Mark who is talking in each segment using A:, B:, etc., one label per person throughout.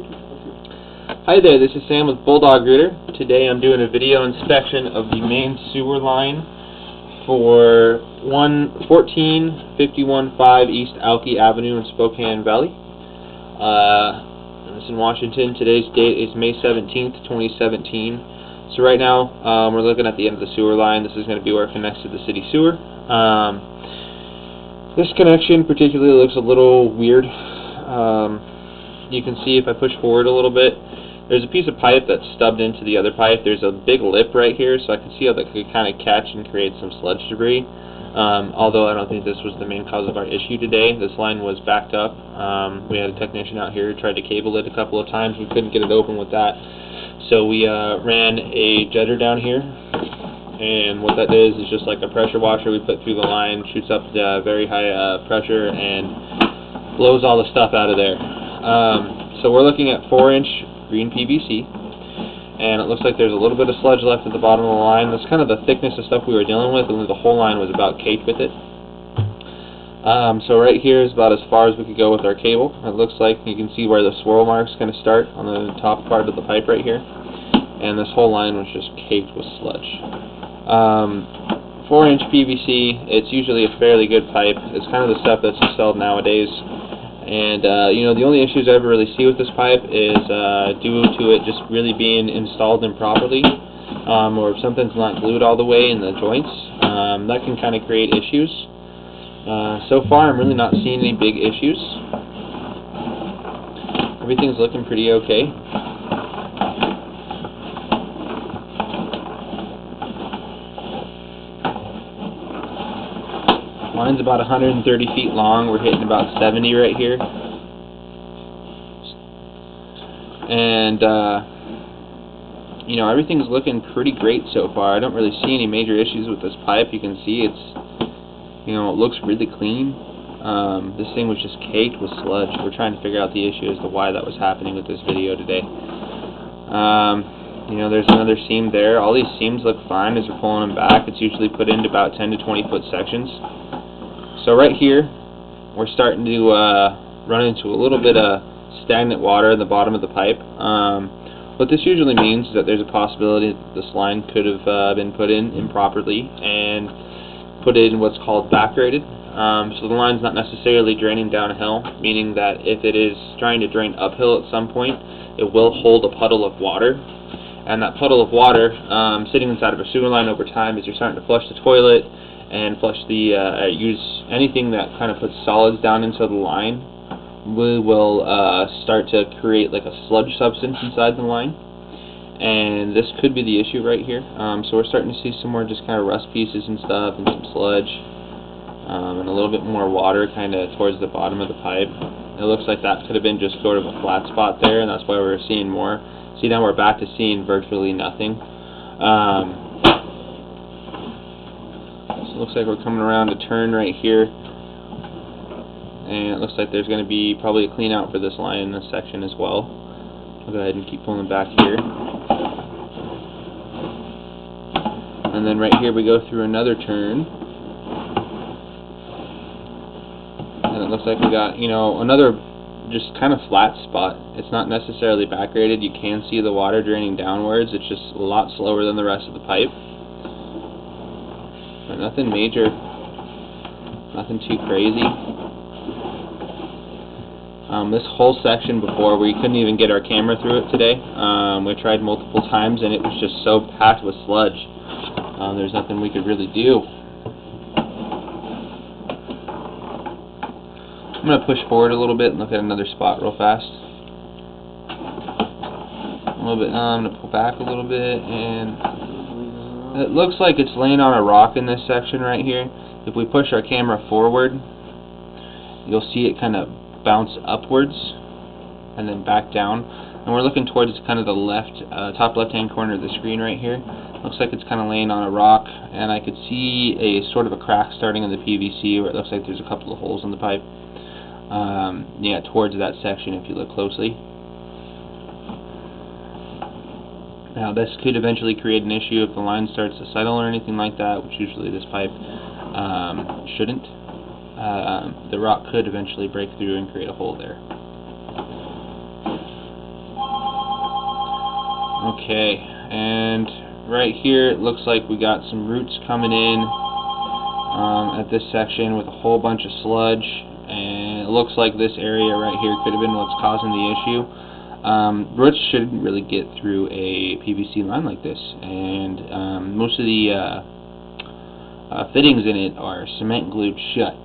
A: Hi there, this is Sam with Bulldog Rooter. Today I'm doing a video inspection of the main sewer line for 14515 East Alki Avenue in Spokane Valley. It's in Washington. Today's date is May 17th, 2017. So right now we're looking at the end of the sewer line. This is going to be where it connects to the city sewer. This connection particularly looks a little weird. You can see if I push forward a little bit, there's a piece of pipe that's stubbed into the other pipe. There's a big lip right here, so I can see how that could kind of catch and create some sludge debris. Although I don't think this was the main cause of our issue today. This line was backed up. We had a technician out here who tried to cable it a couple of times. We couldn't get it open with that. So we ran a jetter down here. And what that is just like a pressure washer we put through the line, shoots up the very high pressure and blows all the stuff out of there. So we're looking at 4-inch green PVC, and it looks like there's a little bit of sludge left at the bottom of the line. That's kind of the thickness of stuff we were dealing with, and the whole line was about caked with it. So right here is about as far as we could go with our cable. It looks like you can see where the swirl mark's going to start on the top part of the pipe right here, and this whole line was just caked with sludge. 4-inch PVC, it's usually a fairly good pipe. It's kind of the stuff that's installed nowadays. And you know, the only issues I ever really see with this pipe is due to it just really being installed improperly, or if something's not glued all the way in the joints, that can kind of create issues. So far I'm really not seeing any big issues. Everything's looking pretty okay. Line's about 130 feet long. We're hitting about 70 right here. And, you know, everything's looking pretty great so far. I don't really see any major issues with this pipe. You can see it's, you know, it looks really clean. This thing was just caked with sludge. We're trying to figure out the issue as to why that was happening with this video today. You know, there's another seam there. All these seams look fine as we're pulling them back. It's usually put into about 10 to 20 foot sections. So right here, we're starting to run into a little bit of stagnant water in the bottom of the pipe. What this usually means is that there's a possibility that this line could have been put in improperly and put in what's called backgraded. So the line's not necessarily draining downhill, meaning that if it is trying to drain uphill at some point, it will hold a puddle of water. And that puddle of water sitting inside of a sewer line over time, as you're starting to flush the toilet and flush the use anything that kind of puts solids down into the line, we will start to create like a sludge substance inside the line, and this could be the issue right here. So we're starting to see some more just kind of rust pieces and stuff, and some sludge, and a little bit more water kind of towards the bottom of the pipe. It looks like that could have been just sort of a flat spot there, and that's why we're seeing more. See, now we're back to seeing virtually nothing. So it looks like we're coming around a turn right here, and it looks like there's going to be probably a clean out for this line in this section as well. I'll go ahead and keep pulling back here. And then right here we go through another turn, and it looks like we got, you know, another just kind of flat spot. It's not necessarily backgraded. You can see the water draining downwards. It's just a lot slower than the rest of the pipe. But nothing major, nothing too crazy. This whole section before, we couldn't even get our camera through it today. We tried multiple times and it was just so packed with sludge. There's nothing we could really do. I'm going to push forward a little bit and look at another spot real fast. A little bit. I'm going to pull back a little bit, and it looks like it's laying on a rock in this section right here. If we push our camera forward, you'll see it kind of bounce upwards and then back down. And we're looking towards kind of the top left-hand corner of the screen right here. Looks like it's kind of laying on a rock, and I could see a sort of a crack starting in the PVC where it looks like there's a couple of holes in the pipe. Yeah, towards that section if you look closely. Now this could eventually create an issue if the line starts to settle or anything like that, which usually this pipe shouldn't. The rock could eventually break through and create a hole there. Okay, and right here it looks like we got some roots coming in at this section with a whole bunch of sludge, and it looks like this area right here could have been what's causing the issue. Roots shouldn't really get through a PVC line like this, and most of the fittings in it are cement glued shut.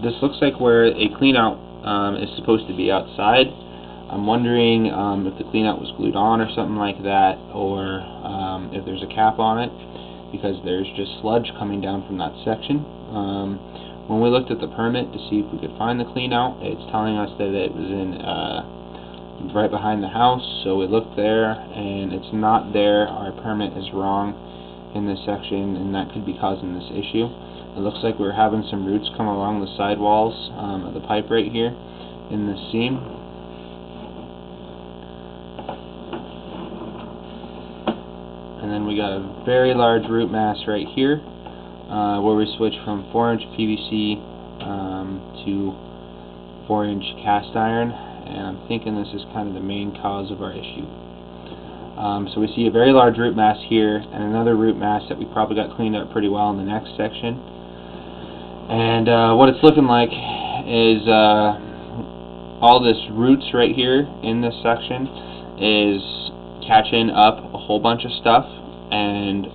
A: This looks like where a clean out is supposed to be outside. I'm wondering if the clean out was glued on or something like that, or if there's a cap on it, because there's just sludge coming down from that section. When we looked at the permit to see if we could find the clean out, it's telling us that it was in right behind the house, so we looked there and it's not there. Our permit is wrong in this section, and that could be causing this issue. It looks like we're having some roots come along the side walls of the pipe right here in this seam. And then we got a very large root mass right here where we switch from 4-inch PVC to 4-inch cast iron, and I'm thinking this is kind of the main cause of our issue. So we see a very large root mass here, and another root mass that we probably got cleaned up pretty well in the next section. And what it's looking like is all this roots right here in this section is catching up a whole bunch of stuff, and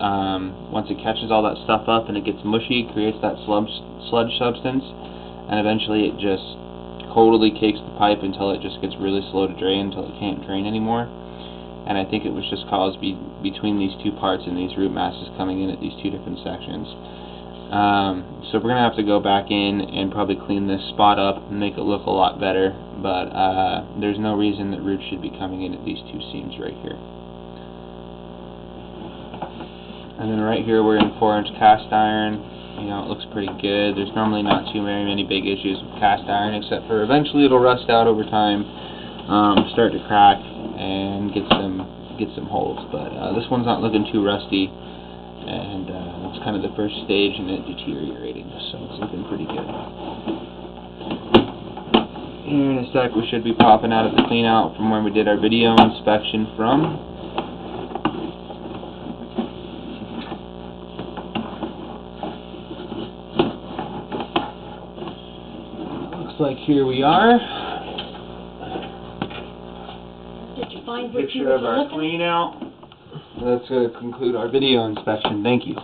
A: once it catches all that stuff up and it gets mushy, it creates that sludge substance, and eventually it just totally cakes the pipe until it just gets really slow to drain, until it can't drain anymore. And I think it was just caused between these two parts and these root masses coming in at these two different sections. So we're going to have to go back in and probably clean this spot up and make it look a lot better, but there's no reason that roots should be coming in at these two seams right here. And then right here we're in 4-inch cast iron. You know, it looks pretty good. There's normally not too very many big issues with cast iron, except for eventually it'll rust out over time, start to crack, and get some holes. But this one's not looking too rusty, and it's kind of the first stage in it deteriorating, so it's looking pretty good. Here in a sec we should be popping out of the clean out from where we did our video inspection from. Looks like here we are.
B: Did you find what you
A: Picture
B: were
A: of our
B: looking?
A: clean out. That's going to conclude our video inspection. Thank you.